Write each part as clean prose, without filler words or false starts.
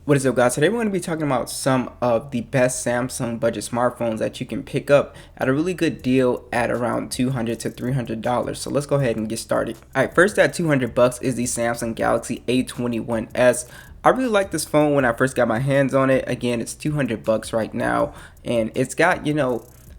What is up, guys? Today we're going to be talking about some of the best Samsung budget smartphones that you can pick up at a really good deal at around $200 to $300. So let's go ahead and get started. All right, first at 200 bucks is the Samsung Galaxy A21s. I really like this phone when I first got my hands on it. Again, it's 200 bucks right now, and it's got,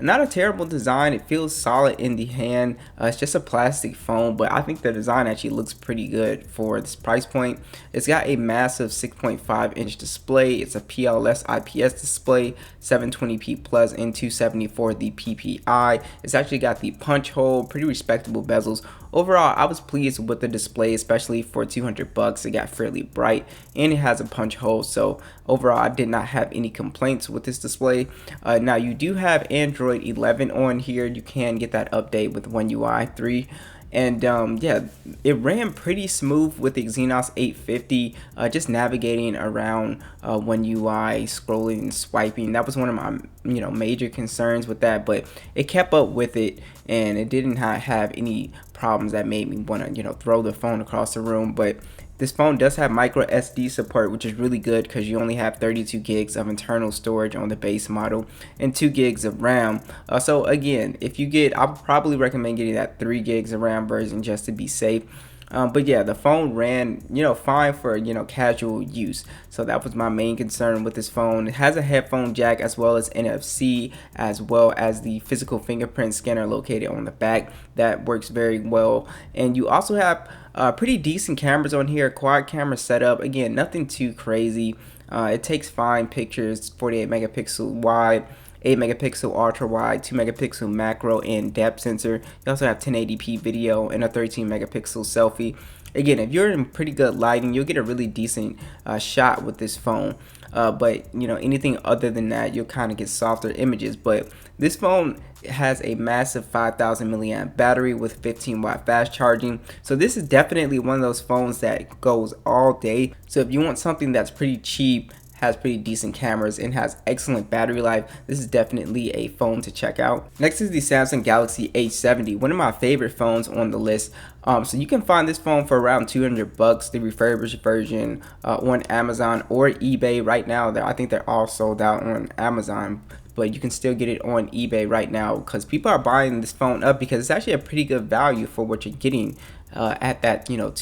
not a terrible design. It feels solid in the hand. It's just a plastic phone, but I think the design actually looks pretty good for this price point. It's got a massive 6.5-inch display. It's a PLS IPS display, 720p plus and 270 for the PPI. It's actually got the punch hole, pretty respectable bezels. Overall, I was pleased with the display, especially for 200 bucks. It got fairly bright and it has a punch hole. So overall, I did not have any complaints with this display. Now you do have Android 11 on here. You can get that update with One UI 3. And yeah, it ran pretty smooth with the Exynos 850, just navigating around One UI, scrolling, swiping. That was one of my major concerns with that, but it kept up with it, and it didn't have any problems that made me want to throw the phone across the room. But this phone does have micro SD support, which is really good because you only have 32 gigs of internal storage on the base model and 2 gigs of RAM. So again, if you get, I would probably recommend getting that 3 gigs of RAM version just to be safe. But yeah, the phone ran, fine for, casual use. So that was my main concern with this phone. It has a headphone jack as well as NFC, as well as the physical fingerprint scanner located on the back. That works very well. And you also have pretty decent cameras on here, quad camera setup. Again, nothing too crazy. It takes fine pictures, 48 megapixel wide, 8 megapixel ultra wide, 2 megapixel macro and depth sensor. You also have 1080p video and a 13 megapixel selfie. Again, if you're in pretty good lighting, you'll get a really decent shot with this phone. But anything other than that, you'll kind of get softer images. But this phone has a massive 5000 milliamp battery with 15-watt fast charging. So this is definitely one of those phones that goes all day. So if you want something that's pretty cheap, has pretty decent cameras, and has excellent battery life, this is definitely a phone to check out. Next is the Samsung Galaxy A70, one of my favorite phones on the list. So you can find this phone for around 200 bucks, the refurbished version, on Amazon or eBay right now. I think they're all sold out on Amazon, but you can still get it on eBay right now because people are buying this phone up because it's actually a pretty good value for what you're getting at that 200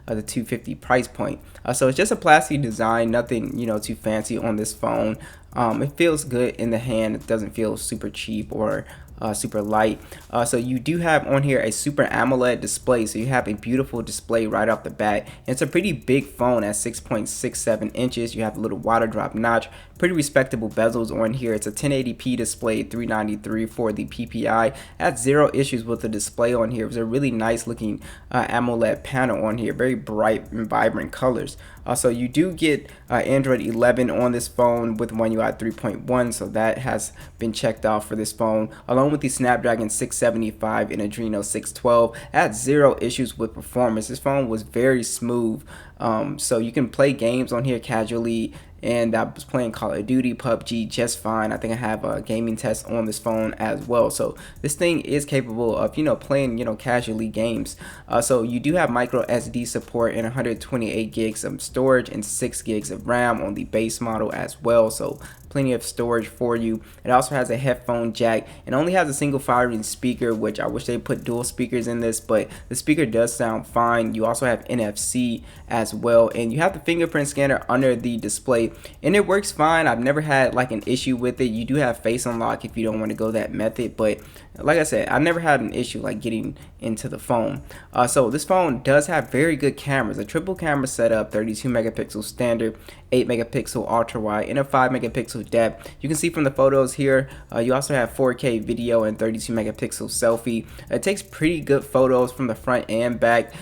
to 250 price point. So it's just a plastic design, nothing too fancy on this phone. It feels good in the hand. It doesn't feel super cheap or super light. So you do have on here a Super AMOLED display, so you have a beautiful display right off the bat. And it's a pretty big phone at 6.67 inches. You have a little water drop notch, pretty respectable bezels on here. It's a 1080p display, 393 for the PPI. Had zero issues with the display on here. It was a really nice looking AMOLED panel on here, very bright and vibrant colors. So you do get Android 11 on this phone with One UI 3.1, so that has been checked off for this phone, along with the Snapdragon 675 and Adreno 612. Had zero issues with performance. This phone was very smooth, so you can play games on here casually. And I was playing Call of Duty, PUBG just fine. I think I have a gaming test on this phone as well. So this thing is capable of, playing, casually games. So you do have micro SD support and 128 gigs of storage and 6 gigs of RAM on the base model as well. So plenty of storage for you. It also has a headphone jack and only has a single firing speaker, which I wish they put dual speakers in this, but the speaker does sound fine. You also have NFC as well, and you have the fingerprint scanner under the display, and it works fine. I've never had like an issue with it. You do have face unlock if you don't want to go that method, but like I said, I never had an issue like getting into the phone. So this phone does have very good cameras, a triple camera setup, 32 megapixel standard, 8 megapixel ultra wide, and a 5 megapixel depth. You can see from the photos here, you also have 4K video and 32 megapixel selfie. It takes pretty good photos from the front and back.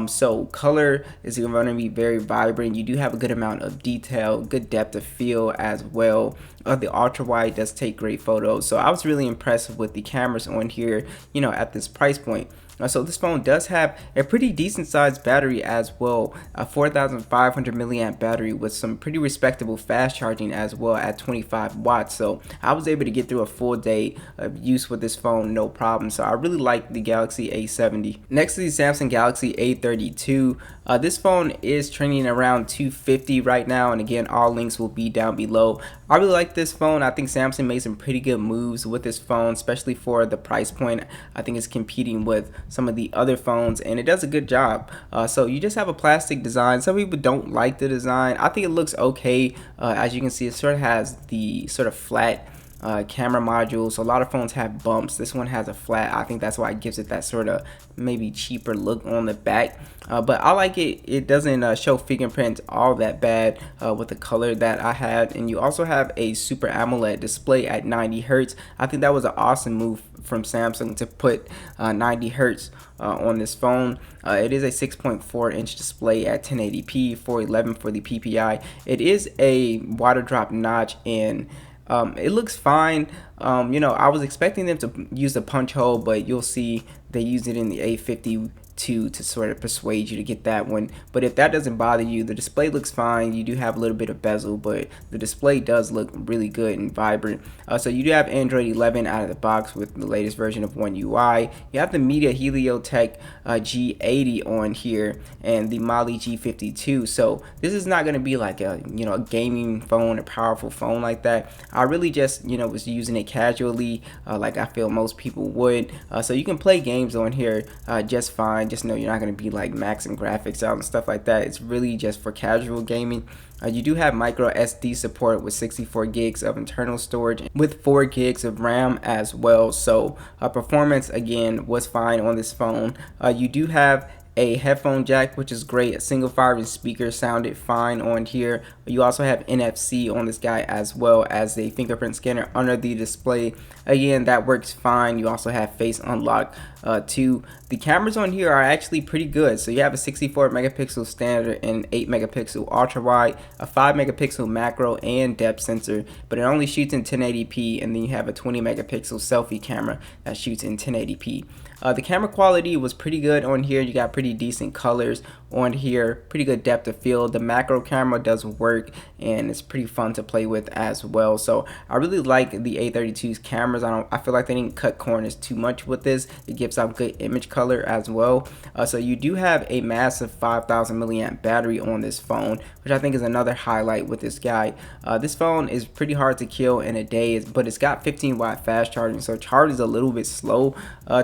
So color is going to be very vibrant. You do have a good amount of detail, good depth of field as well. The ultra wide does take great photos, so I was really impressed with the cameras on here, at this price point. So this phone does have a pretty decent sized battery as well, a 4,500 milliamp battery with some pretty respectable fast charging as well at 25 watts. So I was able to get through a full day of use with this phone no problem. So I really like the Galaxy A70. Next is the Samsung Galaxy A32. This phone is trending around 250 right now, and again, all links will be down below. I really like this phone. I think Samsung made some pretty good moves with this phone, especially for the price point. I think it's competing with some of the other phones, and it does a good job. So you just have a plastic design. Some people don't like the design. I think it looks okay. As you can see, it sort of has the sort of flat camera modules. A lot of phones have bumps. This one has a flat. I think that's why it gives it that sort of maybe cheaper look on the back. But I like it. It doesn't show fingerprints all that bad with the color that I have. And you also have a Super AMOLED display at 90 hertz. I think that was an awesome move from Samsung to put 90 hertz on this phone. It is a 6.4 inch display at 1080p, 411 for the PPI. It is a water drop notch, and it looks fine. I was expecting them to use the punch hole, but you'll see they use it in the A52 to sort of persuade you to get that one. But if that doesn't bother you, the display looks fine. You do have a little bit of bezel, but the display does look really good and vibrant. So you do have Android 11 out of the box with the latest version of One UI. You have the Media Heliotech G80 on here and the Mali G52. So this is not going to be like a a gaming phone, a powerful phone like that. I really just was using it casually, like I feel most people would. So you can play games on here just fine. Just know you're not going to be like maxing graphics out and stuff like that. It's really just for casual gaming. You do have micro SD support with 64 gigs of internal storage with 4 gigs of RAM as well. So performance again was fine on this phone. You do have a headphone jack, which is great. A single firing speaker sounded fine on here. You also have NFC on this guy as well as a fingerprint scanner under the display. Again, that works fine. You also have face unlock too. The cameras on here are actually pretty good. So you have a 64 megapixel standard and 8 megapixel ultra wide, a 5 megapixel macro and depth sensor, but it only shoots in 1080p, and then you have a 20 megapixel selfie camera that shoots in 1080p. The camera quality was pretty good on here. You got pretty decent colors on here, pretty good depth of field. The macro camera does work, and it's pretty fun to play with as well. So I really like the A32's cameras. I feel like they didn't cut corners too much with this. It gives out good image color as well. So you do have a massive 5,000 milliamp battery on this phone, which I think is another highlight with this guy. This phone is pretty hard to kill in a day, but it's got 15 watt fast charging, so charge is a little bit slow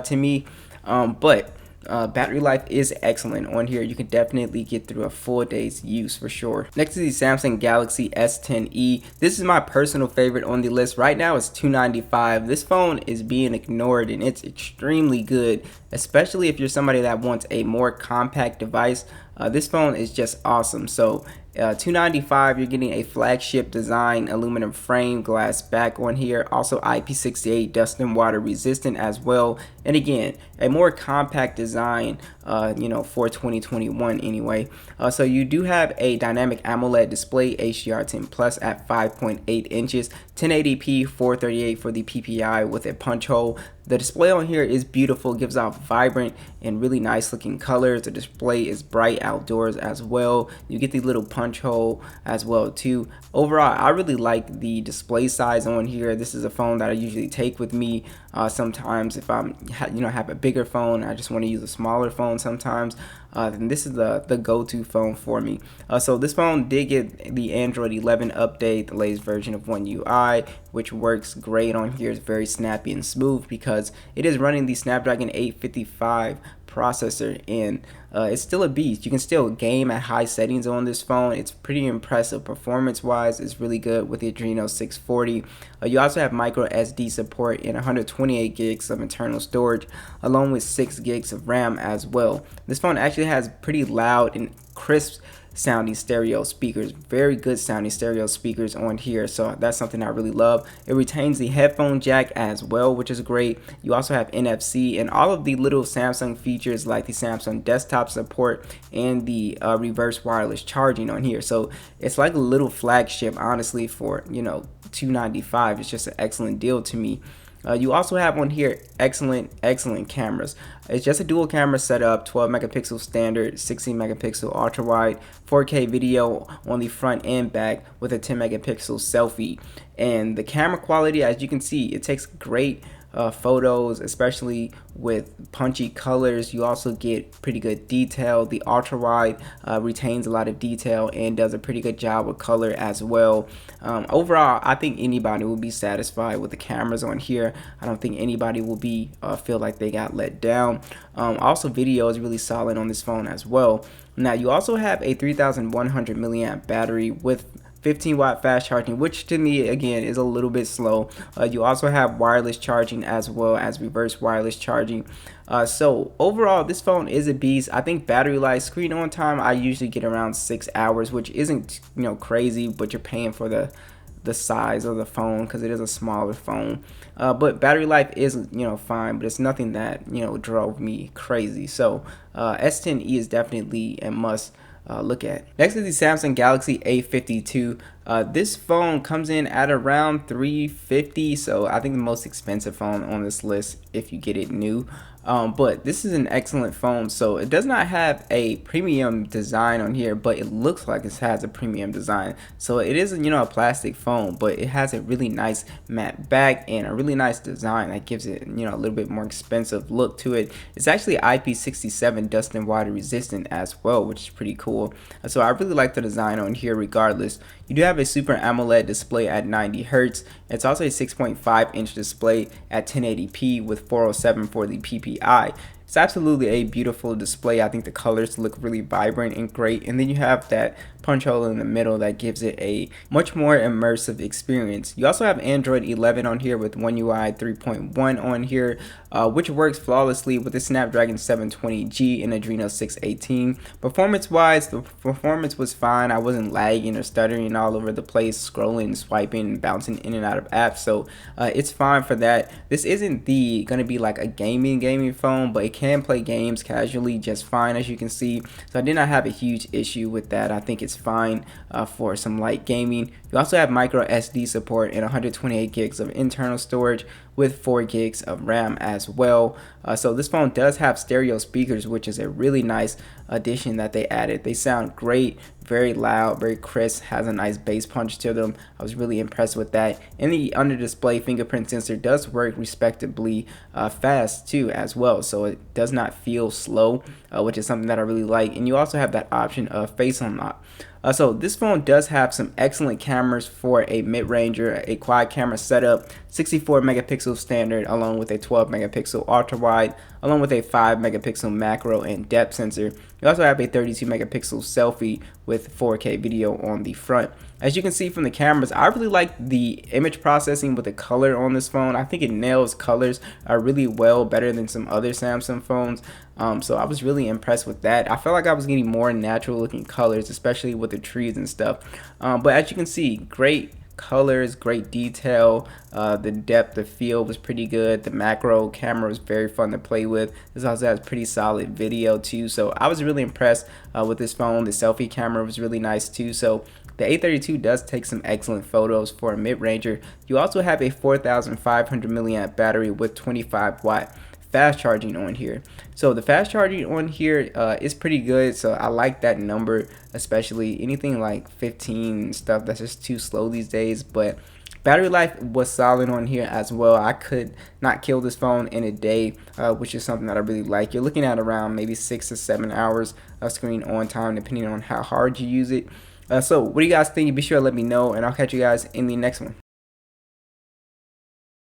to me. But battery life is excellent on here. You can definitely get through a full day's use for sure. Next is the Samsung Galaxy S10e. This is my personal favorite on the list. Right now it's $295. This phone is being ignored, and it's extremely good, especially if you're somebody that wants a more compact device. This phone is just awesome. So $295, you're getting a flagship design aluminum frame, glass back on here, also IP68 dust and water resistant as well, and again a more compact design for 2021 anyway. So you do have a dynamic AMOLED display, HDR10 plus at 5.8 inches, 1080p, 438 for the PPI with a punch hole. The display on here is beautiful, gives out vibrant and really nice looking colors. The display is bright outdoors as well. You get the little punch hole as well too. Overall, I really like the display size on here. This is a phone that I usually take with me sometimes if I'm have a bigger phone. I just want to use a smaller phone sometimes. Then this is the go-to phone for me. So this phone did get the Android 11 update, the latest version of One UI, which works great on here. It's very snappy and smooth because it is running the Snapdragon 855 processor, and it's still a beast. You can still game at high settings on this phone. It's pretty impressive performance wise. It's really good with the Adreno 640. You also have micro SD support and 128 gigs of internal storage along with 6 gigs of RAM as well. This phone actually has pretty loud and crisp sounding stereo speakers, very good sounding stereo speakers on here, so that's something I really love. It retains the headphone jack as well, which is great. You also have NFC and all of the little Samsung features like the Samsung desktop support and the reverse wireless charging on here. So it's like a little flagship, honestly, for $295. It's just an excellent deal to me. You also have on here excellent cameras. It's just a dual camera setup, 12 megapixel standard, 16 megapixel ultra wide, 4K video on the front and back with a 10 megapixel selfie. And the camera quality, as you can see, it takes great photos, especially with punchy colors. You also get pretty good detail. The ultra wide retains a lot of detail and does a pretty good job with color as well. Overall, I think anybody will be satisfied with the cameras on here. I don't think anybody will be feel like they got let down. Also, video is really solid on this phone as well. Now, you also have a 3100 milliamp battery with 15-watt fast charging, which to me again is a little bit slow. You also have wireless charging as well as reverse wireless charging. So overall, this phone is a beast. I think battery life, screen on time, I usually get around 6 hours, which isn't crazy, but you're paying for the size of the phone because it is a smaller phone. But battery life is fine, but it's nothing that drove me crazy. So S10e is definitely a must look at. Next is the Samsung Galaxy A52. This phone comes in at around $350, so I think the most expensive phone on this list if you get it new. But this is an excellent phone. So it does not have a premium design on here, but it looks like it has a premium design. So it is a plastic phone, but it has a really nice matte back and a really nice design that gives it a little bit more expensive look to it. It's actually IP67 dust and water resistant as well, which is pretty cool. So I really like the design on here regardless. You do have a Super AMOLED display at 90 Hz. It's also a 6.5 inch display at 1080p with 407 for the PPI. It's absolutely a beautiful display. I think the colors look really vibrant and great. And then you have that punch hole in the middle that gives it a much more immersive experience. You also have Android 11 on here with One UI 3.1 on here, which works flawlessly with the Snapdragon 720G and Adreno 618. Performance-wise, the performance was fine. I wasn't lagging or stuttering all over the place, scrolling, swiping, bouncing in and out of apps. So it's fine for that. This isn't gonna be like a gaming phone, but it can play games casually just fine, as you can see. So I did not have a huge issue with that. I think it's fine for some light gaming. You also have micro SD support and 128 gigs of internal storage with 4 gigs of RAM as well. So this phone does have stereo speakers, which is a really nice addition that they added. They sound great, very loud, very crisp, has a nice bass punch to them. I was really impressed with that. And the under display fingerprint sensor does work respectably fast too as well, so it does not feel slow, which is something that I really like. And you also have that option of face unlock. So this phone does have some excellent cameras for a mid-ranger, a quad camera setup, 64 megapixel standard along with a 12 megapixel ultra wide, along with a 5 megapixel macro and depth sensor. You also have a 32 megapixel selfie with 4K video on the front. As you can see from the cameras, I really like the image processing with the color on this phone. I think it nails colors really well, better than some other Samsung phones. So I was really impressed with that. I felt like I was getting more natural looking colors, especially with the trees and stuff. But as you can see, great colors, great detail. The depth of field was pretty good. The macro camera was very fun to play with. This also has pretty solid video too, so I was really impressed with this phone. The selfie camera was really nice too. So the A32 does take some excellent photos for a mid-ranger. You also have a 4500 milliamp battery with 25-watt fast charging on here. So the fast charging on here is pretty good, so I like that number, especially anything like 15 and stuff that's just too slow these days. But battery life was solid on here as well. I could not kill this phone in a day, which is something that I really like. You're looking at around maybe 6 to 7 hours of screen on time depending on how hard you use it. So what do you guys think? Be sure to let me know, and I'll catch you guys in the next one.